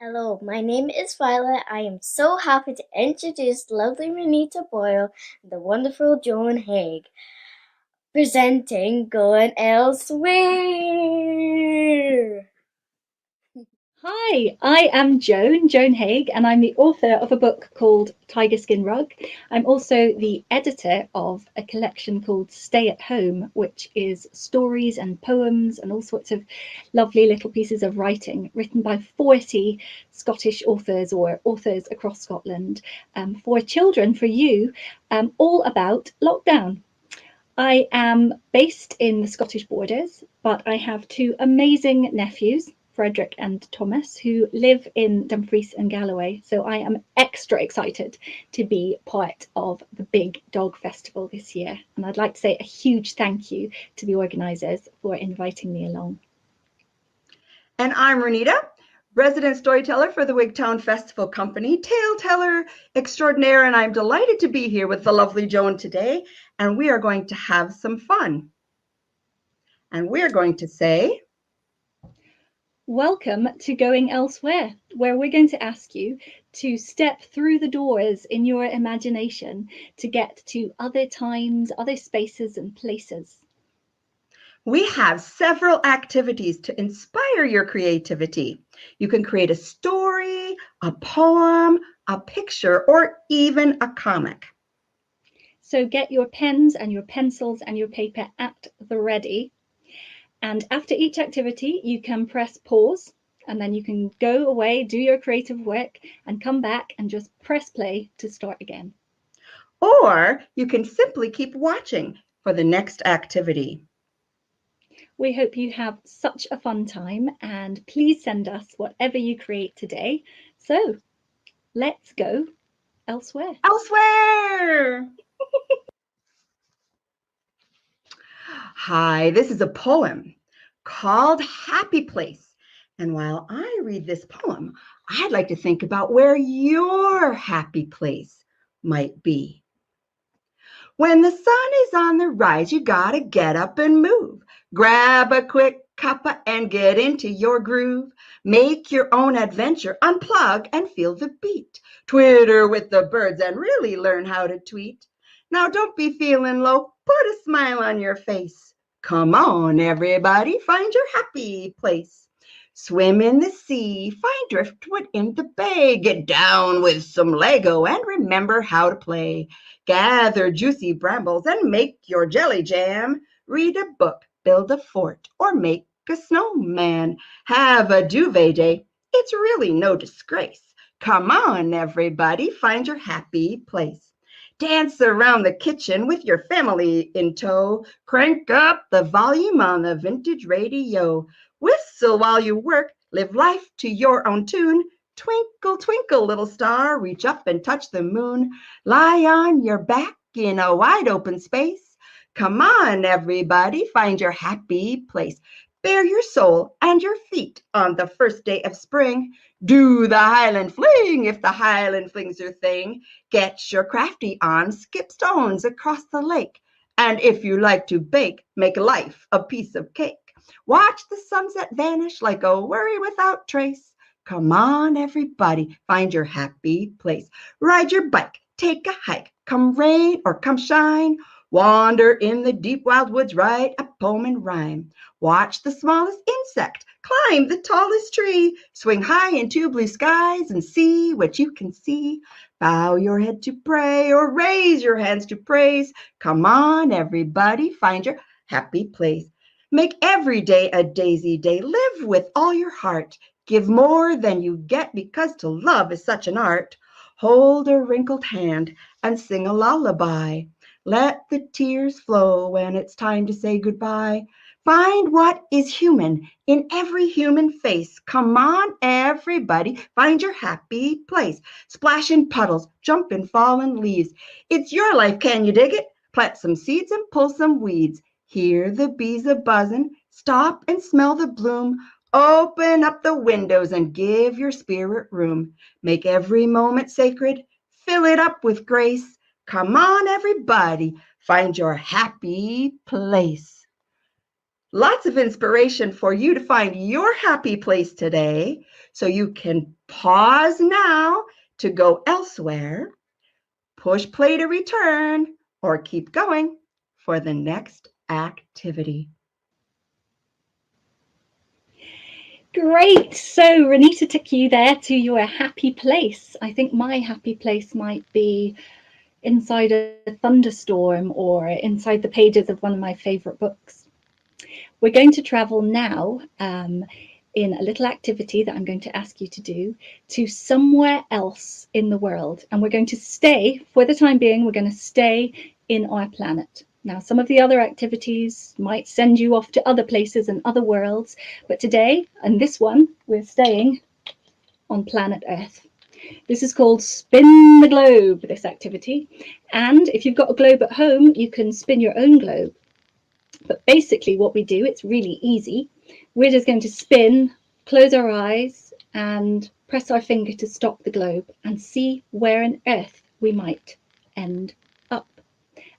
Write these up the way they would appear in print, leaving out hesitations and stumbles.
Hello, my name is Violet. I am so happy to introduce lovely Renita Boyle and the wonderful Joan Haig, presenting Going Elsewhere. Hi, I am Joan Haig, and I'm the author of a book called Tiger Skin Rug. I'm also the editor of a collection called Stay at Home, which is stories and poems and all sorts of lovely little pieces of writing written by 40 Scottish authors or authors across Scotland for children, for you, all about lockdown. I am based in the Scottish borders, but I have two amazing nephews, Frederick and Thomas, who live in Dumfries and Galloway. So I am extra excited to be part of the big dog festival this year. And I'd like to say a huge thank you to the organisers for inviting me along. And I'm Renita, resident storyteller for the Wigtown Festival Company, tale teller extraordinaire, and I'm delighted to be here with the lovely Joan today, and we are going to have some fun. And we're going to say, welcome to Going Elsewhere, where we're going to ask you to step through the doors in your imagination to get to other times, other spaces and places. we have several activities to inspire your creativity. You can create a story, a poem, a picture, or even a comic. So get your pens and your pencils and your paper at the ready. And after each activity, you can press pause and then you can go away, do your creative work and come back and just press play to start again. Or you can simply keep watching for the next activity. We hope you have such a fun time, and please send us whatever you create today. So let's go elsewhere. Elsewhere! Hi, this is a poem called Happy Place. And while I read this poem, I'd like to think about where your happy place might be. When the sun is on the rise, you gotta get up and move. Grab a quick cuppa and get into your groove. Make your own adventure, unplug and feel the beat. Twitter with the birds and really learn how to tweet. Now don't be feeling low, put a smile on your face. Come on, everybody, find your happy place. Swim in the sea, find driftwood in the bay. Get down with some Lego and remember how to play. Gather juicy brambles and make your jelly jam. Read a book, build a fort, or make a snowman. Have a duvet day. It's really no disgrace. Come on, everybody, find your happy place. Dance around the kitchen with your family in tow. Crank up the volume on the vintage radio. Whistle while you work. Live life to your own tune. Twinkle, twinkle, little star, reach up and touch the moon. Lie on your back in a wide open space. Come on, everybody, find your happy place. Bare your soul and your feet on the first day of spring. Do the Highland Fling if the Highland Fling's your thing. Get your crafty on, skip stones across the lake. And if you like to bake, make life a piece of cake. Watch the sunset vanish like a worry without trace. Come on, everybody, find your happy place. Ride your bike, take a hike, come rain or come shine. Wander in the deep wild woods, write a poem in rhyme. Watch the smallest insect, climb the tallest tree. Swing high into blue skies and see what you can see. Bow your head to pray or raise your hands to praise. Come on, everybody, find your happy place. Make every day a daisy day. Live with all your heart. Give more than you get because to love is such an art. Hold a wrinkled hand and sing a lullaby. Let the tears flow when it's time to say goodbye. Find what is human in every human face. Come on, everybody, find your happy place. Splash in puddles, jump in fallen leaves. It's your life, can you dig it? Plant some seeds and pull some weeds. Hear the bees a buzzing, stop and smell the bloom. Open up the windows and give your spirit room. Make every moment sacred, fill it up with grace. Come on, everybody, find your happy place. Lots of inspiration for you to find your happy place today, so you can pause now to go elsewhere, push play to return, or keep going for the next activity. Great. So Renita took you there to your happy place. I think my happy place might be inside a thunderstorm or inside the pages of one of my favorite books. We're going to travel now in a little activity that I'm going to ask you to do to somewhere else in the world. And we're going to stay, for the time being, we're going to stay in our planet. Now, some of the other activities might send you off to other places and other worlds, but today, and this one, we're staying on planet Earth. This is called Spin the Globe, this activity. And if you've got a globe at home, you can spin your own globe. But basically what we do, it's really easy. We're just going to spin, close our eyes, and press our finger to stop the globe and see where on earth we might end up.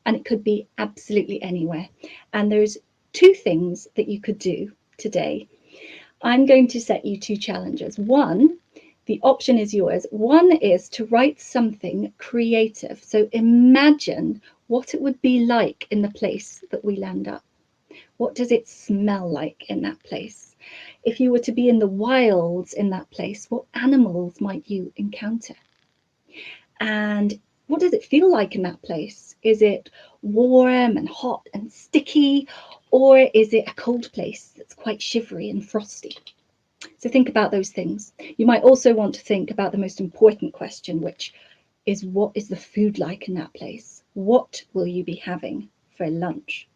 And it could be absolutely anywhere. And there's two things that you could do today. I'm going to set you two challenges. One, the option is yours. One is to write something creative. So imagine what it would be like in the place that we land up. What does it smell like in that place? If you were to be in the wilds in that place, what animals might you encounter? And what does it feel like in that place? Is it warm and hot and sticky, or is it a cold place that's quite shivery and frosty? So think about those things. You might also want to think about the most important question, which is, what is the food like in that place? What will you be having for lunch?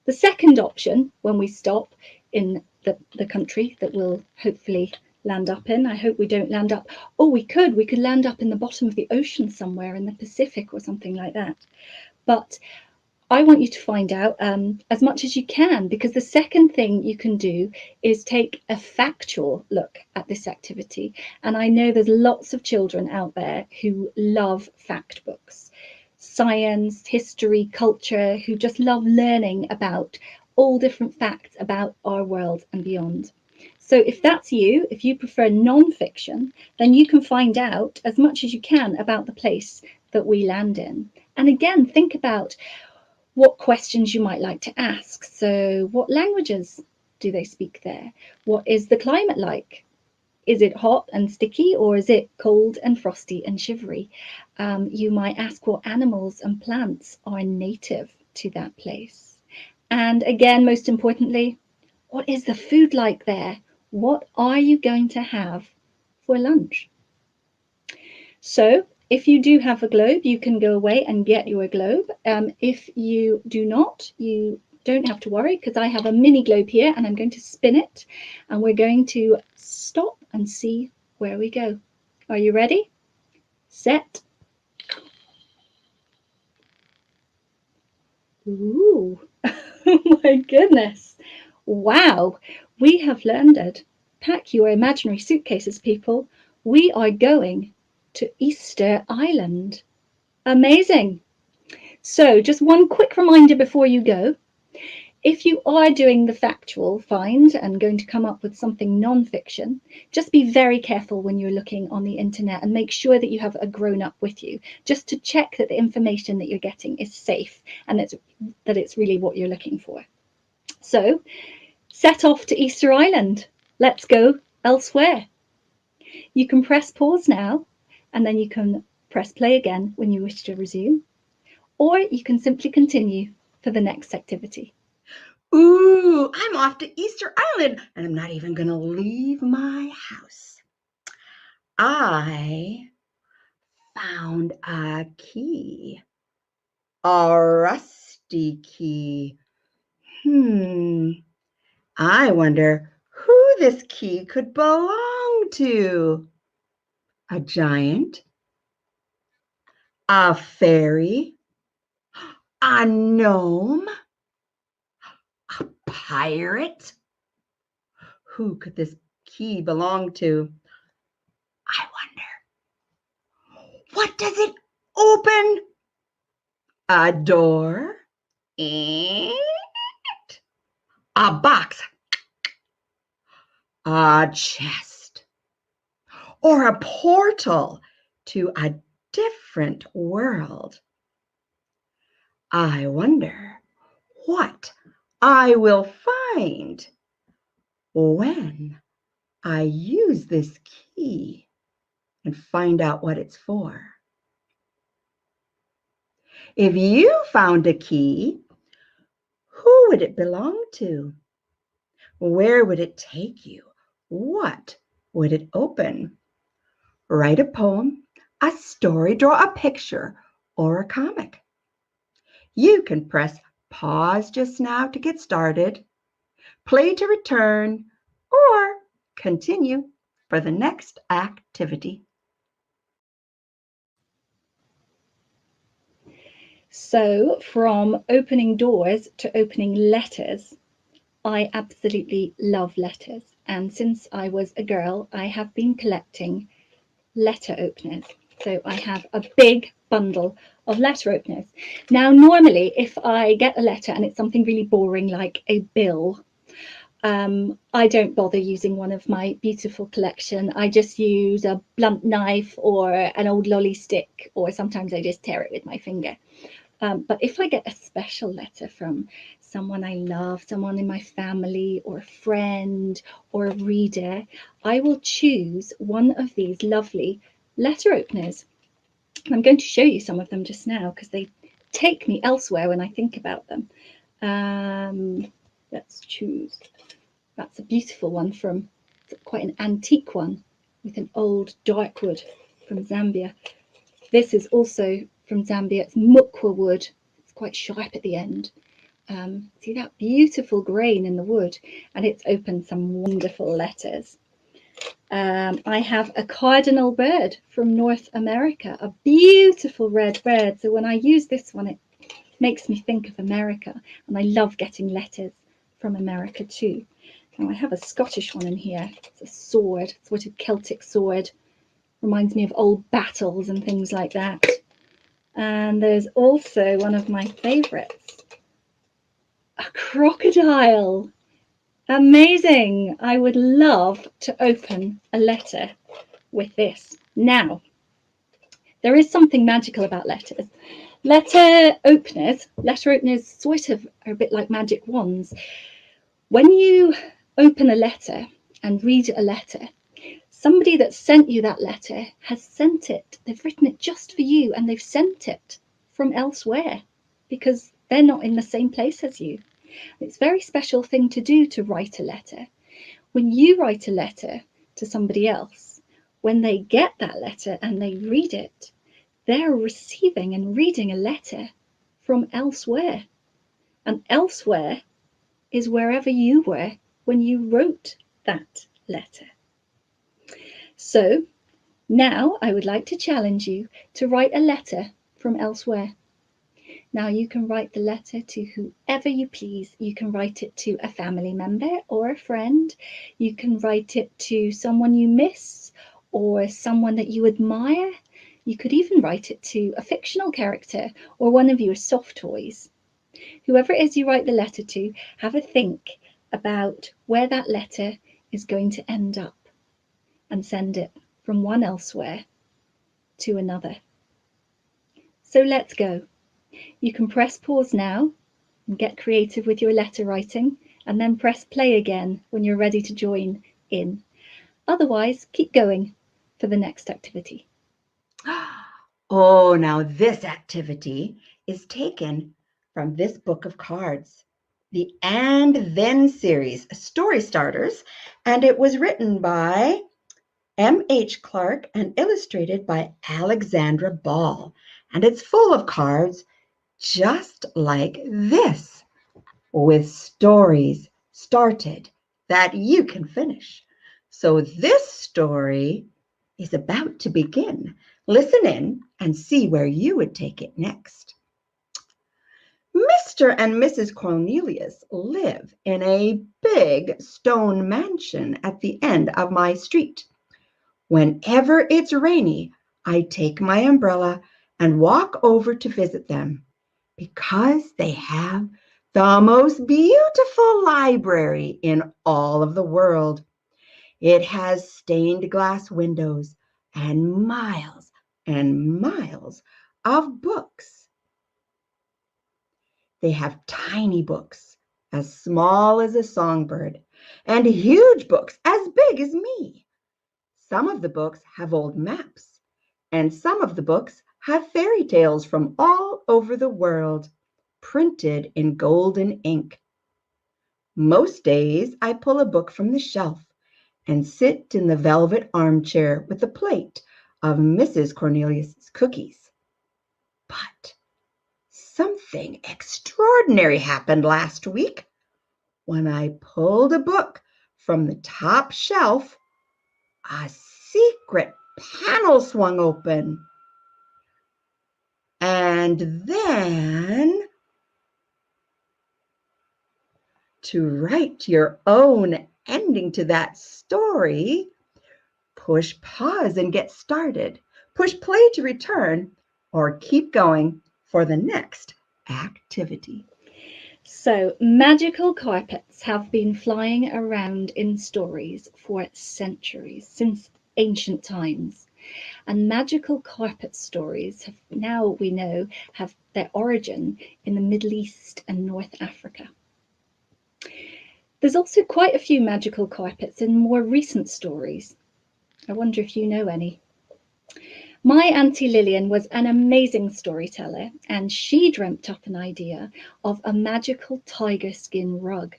The second option, when we stop in the country that we'll hopefully land up in, I hope we don't land up, we could land up in the bottom of the ocean somewhere in the Pacific or something like that. But I want you to find out as much as you can, because the second thing you can do is take a factual look at this activity. And I know there's lots of children out there who love fact books, science, history, culture, who just love learning about all different facts about our world and beyond. So if that's you, if you prefer non-fiction, then you can find out as much as you can about the place that we land in. And again, think about what questions you might like to ask. So what languages do they speak there? What is the climate like? Is it hot and sticky, or is it cold and frosty and shivery? You might ask what animals and plants are native to that place. And again, most importantly, what is the food like there? What are you going to have for lunch? So if you do have a globe, you can go away and get your globe. If you do not, you don't have to worry, because I have a mini globe here and I'm going to spin it, and we're going to stop and see where we go. Are you ready? Set. Ooh, oh my goodness. Wow, we have landed. Pack your imaginary suitcases, people. We are going to Easter Island. Amazing. So just one quick reminder before you go. If you are doing the factual find and going to come up with something non-fiction, just be very careful when you're looking on the internet and make sure that you have a grown-up with you, just to check that the information that you're getting is safe and that it's really what you're looking for. So set off to Easter Island. Let's go elsewhere. You can press pause now, and then you can press play again when you wish to resume, or you can simply continue for the next activity. Ooh, I'm off to Easter Island, and I'm not even going to leave my house. I found a key, a rusty key. I wonder who this key could belong to. A giant? A fairy? A gnome? A pirate? Who could this key belong to? I wonder. What does it open? A door? a box, a chest, or a portal to a different world. I wonder what I will find when I use this key and find out what it's for. If you found a key, who would it belong to? Where would it take you? What would it open? Write a poem, a story, draw a picture, or a comic. You can press pause just now to get started, play to return, or continue for the next activity. So from opening doors to opening letters, I absolutely love letters. And since I was a girl, I have been collecting letter openers. So I have a big bundle of letter openers. Now, normally, if I get a letter and it's something really boring like a bill, I don't bother using one of my beautiful collection. I just use a blunt knife or an old lolly stick, or sometimes I just tear it with my finger. But if I get a special letter from someone I love, someone in my family, or a friend, or a reader, I will choose one of these lovely letter openers. And I'm going to show you some of them just now because they take me elsewhere when I think about them. Let's choose. That's a beautiful one from quite an antique one with an old dark wood from Zambia. This is also from Zambia. It's mukwa wood. It's quite sharp at the end. See that beautiful grain in the wood, and it's opened some wonderful letters. I have a cardinal bird from North America, a beautiful red bird. So when I use this one, it makes me think of America, and I love getting letters from America too. Now I have a Scottish one in here. It's a sword, sort of Celtic sword. Reminds me of old battles and things like that. And there's also one of my favorites, a crocodile. Amazing. I would love to open a letter with this. Now, there is something magical about letters. Letter openers sort of are a bit like magic wands. When you open a letter and read a letter, somebody that sent you that letter has sent it. They've written it just for you, and they've sent it from elsewhere because they're not in the same place as you. It's a very special thing to do, to write a letter. When you write a letter to somebody else, when they get that letter and they read it, they're receiving and reading a letter from elsewhere. And elsewhere is wherever you were when you wrote that letter. So now I would like to challenge you to write a letter from elsewhere. Now you can write the letter to whoever you please. You can write it to a family member or a friend. You can write it to someone you miss or someone that you admire. You could even write it to a fictional character or one of your soft toys. Whoever it is you write the letter to, have a think about where that letter is going to end up and send it from one elsewhere to another. So let's go. You can press pause now and get creative with your letter writing, and then press play again when you're ready to join in. Otherwise, keep going for the next activity. Oh, now this activity is taken from this book of cards, the And Then series, Story Starters, and it was written by M.H. Clark and illustrated by Alexandra Ball. And it's full of cards just like this, with stories started that you can finish. So this story is about to begin. Listen in and see where you would take it next. Mr. and Mrs. Cornelius live in a big stone mansion at the end of my street. Whenever it's rainy, I take my umbrella and walk over to visit them because they have the most beautiful library in all of the world. It has stained glass windows and miles of books. They have tiny books as small as a songbird and huge books as big as me. Some of the books have old maps, and some of the books have fairy tales from all over the world, printed in golden ink. Most days I pull a book from the shelf and sit in the velvet armchair with a plate of Mrs. Cornelius's cookies. But something extraordinary happened last week. When I pulled a book from the top shelf, a secret panel swung open. And then, to write your own ending to that story, push pause and get started. Push play to return, or keep going for the next activity. So, magical carpets have been flying around in stories for centuries, since ancient times. And magical carpet stories have now, we know, have their origin in the Middle East and North Africa. There's also quite a few magical carpets in more recent stories. I wonder if you know any. My Auntie Lillian was an amazing storyteller, and she dreamt up an idea of a magical tiger skin rug.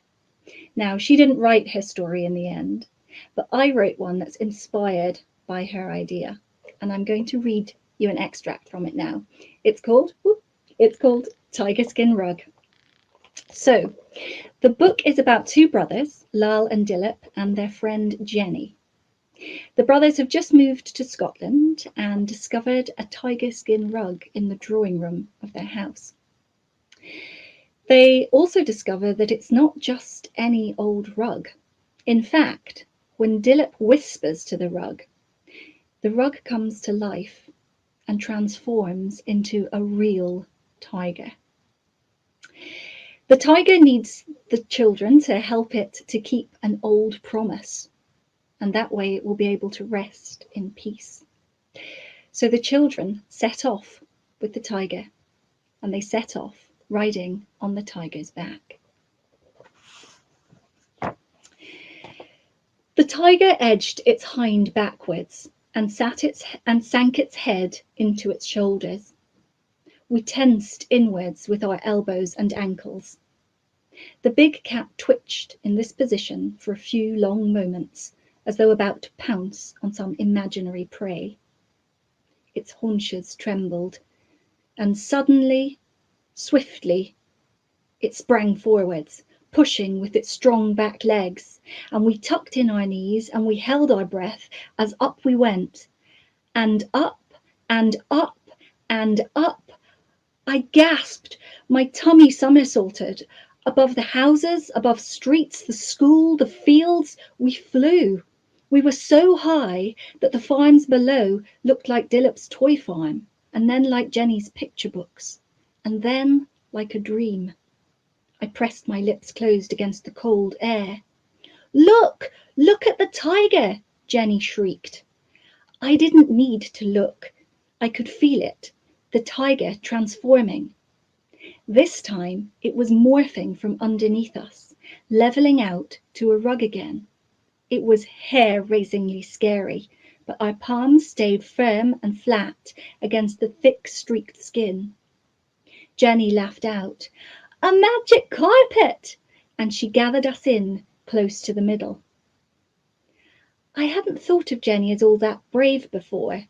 Now, she didn't write her story in the end, but I wrote one that's inspired by her idea, and I'm going to read you an extract from it now. It's called Tiger Skin Rug. So, the book is about two brothers, Lal and Dilip, and their friend Jenny. The brothers have just moved to Scotland and discovered a tiger skin rug in the drawing room of their house. They also discover that it's not just any old rug. In fact, when Dilip whispers to the rug comes to life and transforms into a real tiger. The tiger needs the children to help it to keep an old promise, and that way it will be able to rest in peace. So the children set off with the tiger, and they set off riding on the tiger's back. The tiger edged its hind backwards and sank its head into its shoulders. We tensed inwards with our elbows and ankles. The big cat twitched in this position for a few long moments, as though about to pounce on some imaginary prey. Its haunches trembled, and suddenly, swiftly, it sprang forwards, pushing with its strong back legs, and we tucked in our knees and we held our breath as up we went, and up and up and up. I gasped, my tummy somersaulted. Above the houses, above streets, the school, the fields, we flew. We were so high that the farms below looked like Dilip's toy farm, and then like Jenny's picture books, and then like a dream. I pressed my lips closed against the cold air. Look! Look at the tiger! Jenny shrieked. I didn't need to look. I could feel it, the tiger transforming. This time it was morphing from underneath us, levelling out to a rug again. It was hair-raisingly scary, but our palms stayed firm and flat against the thick streaked skin. Jenny laughed out, "A magic carpet!" and she gathered us in close to the middle. I hadn't thought of Jenny as all that brave before,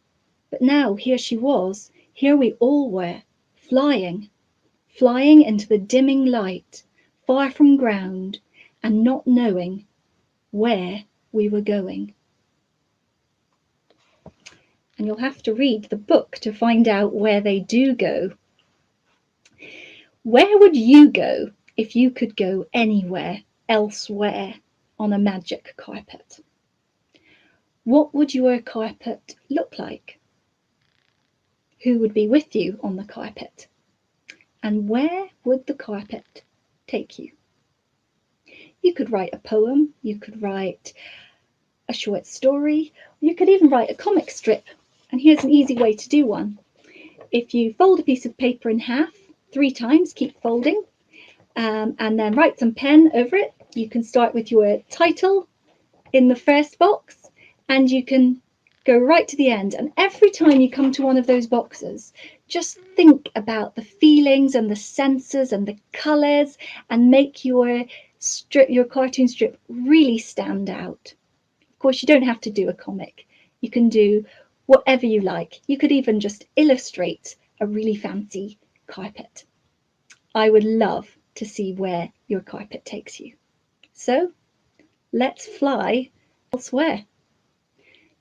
but now here she was, here we all were, flying into the dimming light, far from ground, and not knowing where we were going. And you'll have to read the book to find out where they do go. Where would you go if you could go anywhere, elsewhere, on a magic carpet? What would your carpet look like? Who would be with you on the carpet? And where would the carpet take you. You could write a poem, you could write a short story, you could even write a comic strip. And here's an easy way to do one. If you fold a piece of paper in half 3 times, keep folding, and then write some pen over it. You can start with your title in the first box, and you can go right to the end. And every time you come to one of those boxes, just think about the feelings and the senses and the colours, and make your cartoon strip really stand out. Of course, you don't have to do a comic. You can do whatever you like. You could even just illustrate a really fancy carpet. I would love to see where your carpet takes you. So let's fly elsewhere.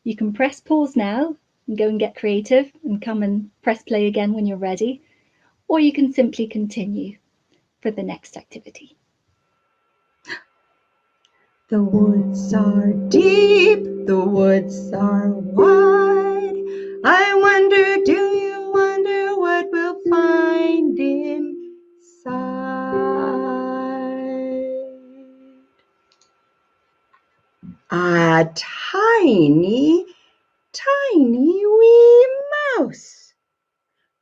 You can press pause now and go and get creative and come and press play again when you're ready, or you can simply continue for the next activity. The woods are deep, the woods are wide. I wonder, do you wonder what we'll find inside? A tiny, tiny wee mouse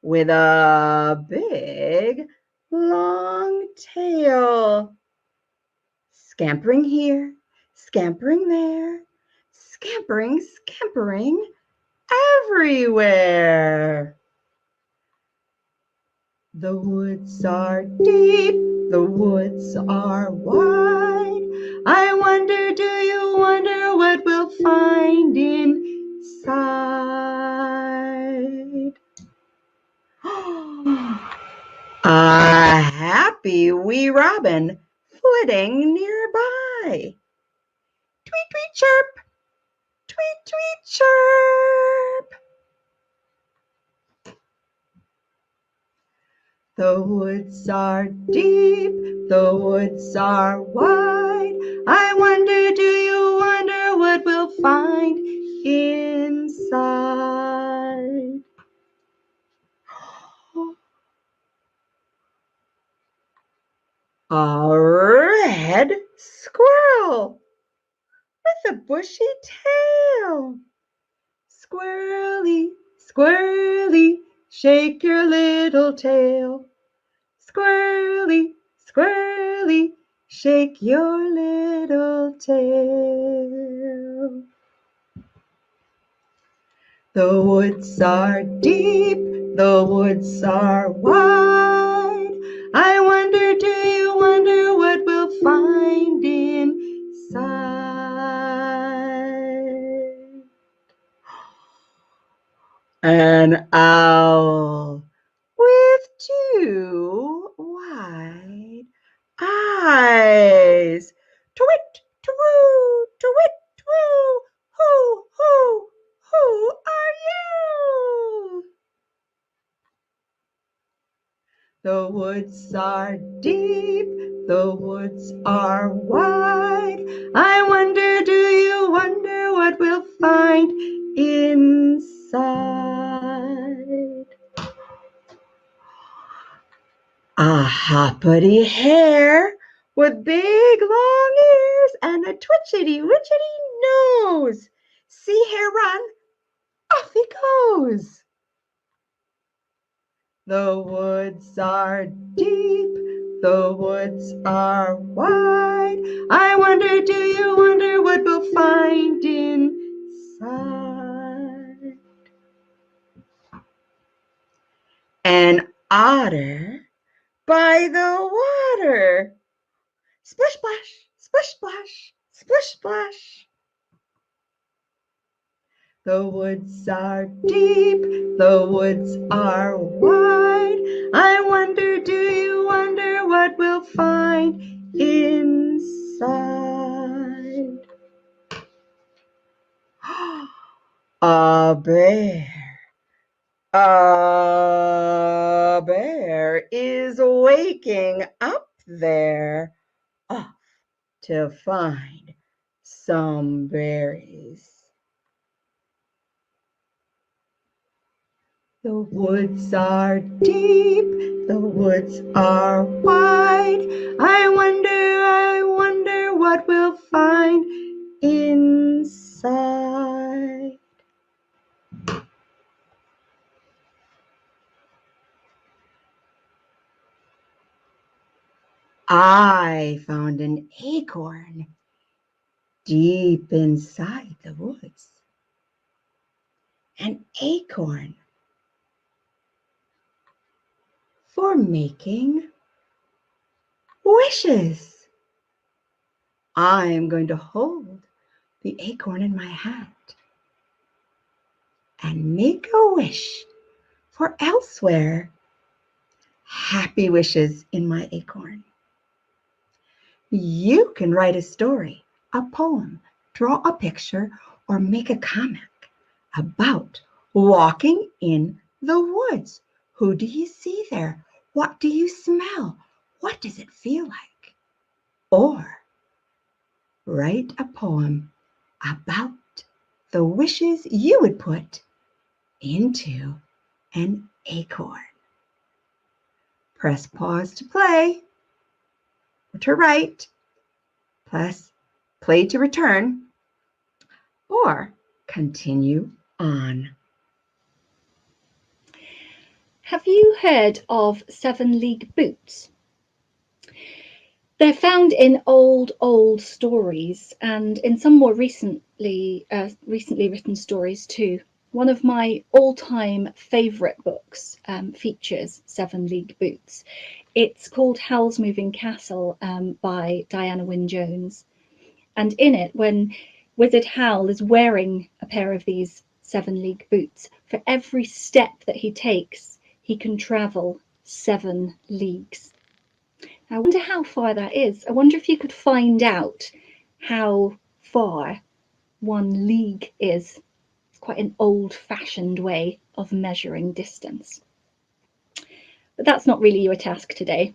with a big, long tail. Scampering here, scampering there, scampering, scampering everywhere. The woods are deep, the woods are wide. I wonder, do you wonder what we'll find inside? A happy wee robin flitting nearby. Tweet, tweet, chirp, tweet, tweet, chirp. The woods are deep, the woods are wide. I wonder, do you wonder what we'll find inside? A red squirrel with a bushy tail. Squirrely, squirrely, shake your little tail. Squirrely, squirrely, shake your little tail. The woods are deep, the woods are wide. I wonder, do you wonder what we'll find inside? An owl with 2 wide eyes. Twit, twoo, twit, twoo, who are you? The woods are deep, the woods are wide. I wonder, do you wonder what we'll find inside? A hoppity hare with big long ears and a twitchity witchety nose. See hare run, off he goes. The woods are deep, the woods are wide. I wonder, do you wonder what we'll find inside? An otter by the water. Splish splash, splish splash, splish splash. The woods are deep, the woods are wide. I wonder, do you wonder what we'll find inside? A bear. A bear is waking up there, off to find some berries. The woods are deep, the woods are wide. I I found an acorn deep inside the woods. An acorn for making wishes. I am going to hold the acorn in my hand and make a wish for elsewhere. Happy wishes in my acorn. You can write a story, a poem, draw a picture, or make a comic about walking in the woods. Who do you see there? What do you smell? What does it feel like? Or write a poem about the wishes you would put into an acorn. Press pause to play, or to write, press play to return, or continue on. Have you heard of 7-league boots? They're found in old stories and in some more recently written stories too. One of my all-time favourite books features 7-league boots. It's called Howl's Moving Castle by Diana Wynne Jones. And in it, when Wizard Howl is wearing a pair of these 7-league boots, for every step that he takes, he can travel 7 leagues. I wonder how far that is. I wonder if you could find out how far 1 league is. It's quite an old-fashioned way of measuring distance. But that's not really your task today.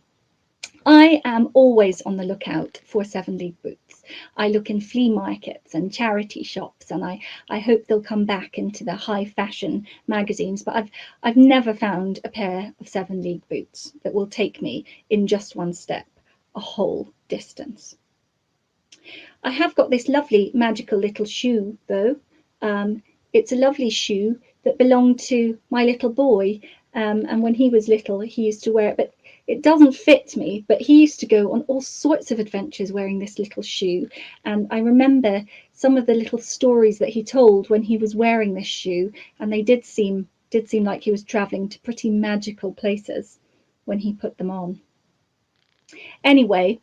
I am always on the lookout for 7-league boots. I look in flea markets and charity shops, and I hope they'll come back into the high fashion magazines, but I've never found a pair of 7-league boots that will take me in just 1 step a whole distance. I have got this lovely magical little shoe though. It's a lovely shoe that belonged to my little boy, and when he was little he used to wear it, but it doesn't fit me, but he used to go on all sorts of adventures wearing this little shoe. And I remember some of the little stories that he told when he was wearing this shoe, and they did seem like he was traveling to pretty magical places when he put them on. Anyway,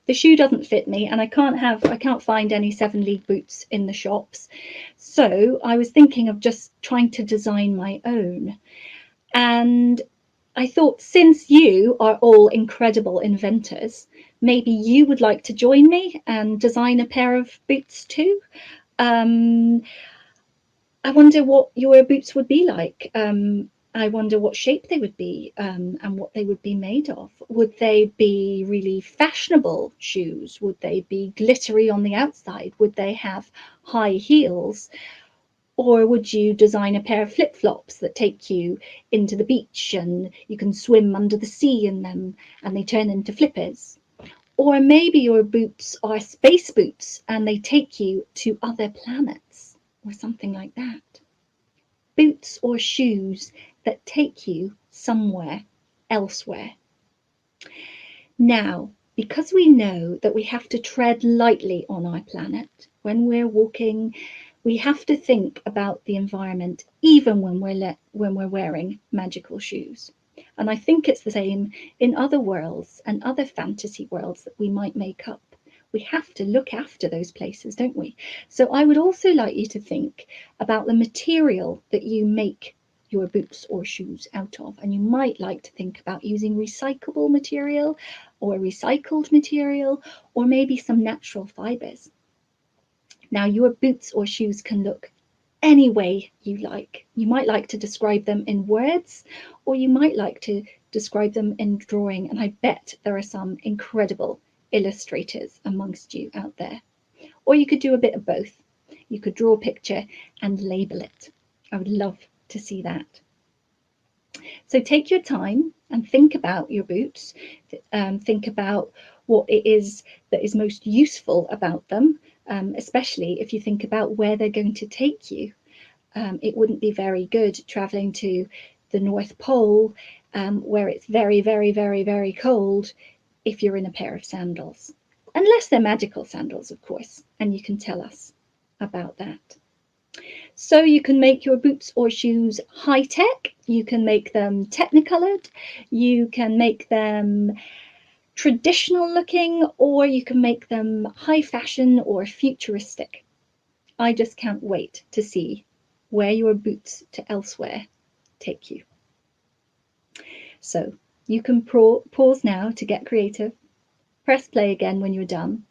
the shoe doesn't fit me, and I can't find any 7-league boots in the shops. So I was thinking of just trying to design my own. And I thought, since you are all incredible inventors, maybe you would like to join me and design a pair of boots too. I wonder what your boots would be like. I wonder what shape they would be, and what they would be made of. Would they be really fashionable shoes? Would they be glittery on the outside? Would they have high heels? Or would you design a pair of flip-flops that take you into the beach and you can swim under the sea in them and they turn into flippers? Or maybe your boots are space boots and they take you to other planets or something like that. Boots or shoes that take you somewhere elsewhere. Now, because we know that we have to tread lightly on our planet when we're walking, we have to think about the environment even when we're wearing magical shoes. And I think it's the same in other worlds and other fantasy worlds that we might make up. We have to look after those places, don't we? So I would also like you to think about the material that you make your boots or shoes out of. And you might like to think about using recyclable material or recycled material, or maybe some natural fibres. Now, your boots or shoes can look any way you like. You might like to describe them in words, or you might like to describe them in drawing, and I bet there are some incredible illustrators amongst you out there. Or you could do a bit of both. You could draw a picture and label it. I would love to see that. So take your time and think about your boots. Think about what it is that is most useful about them, especially if you think about where they're going to take you. It wouldn't be very good traveling to the North Pole, where it's very, very, very, very cold, if you're in a pair of sandals. Unless they're magical sandals, of course, and you can tell us about that. So you can make your boots or shoes high-tech, you can make them technicolored, you can make them traditional looking, or you can make them high fashion or futuristic. I just can't wait to see where your boots to elsewhere take you. So you can pause now to get creative, press play again when you're done,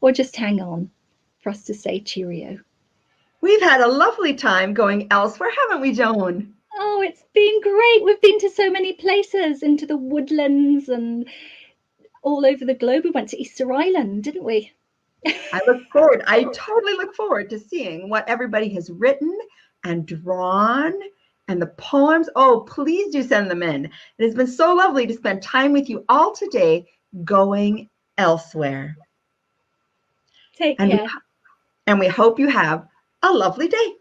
or just hang on for us to say cheerio. We've had a lovely time going elsewhere, haven't we, Joan? Oh, it's been great. We've been to so many places, into the woodlands and all over the globe. We went to Easter Island, didn't we? I totally look forward to seeing what everybody has written and drawn and the poems. Oh, please do send them in. It has been so lovely to spend time with you all today going elsewhere. Take care. And we hope you have a lovely day.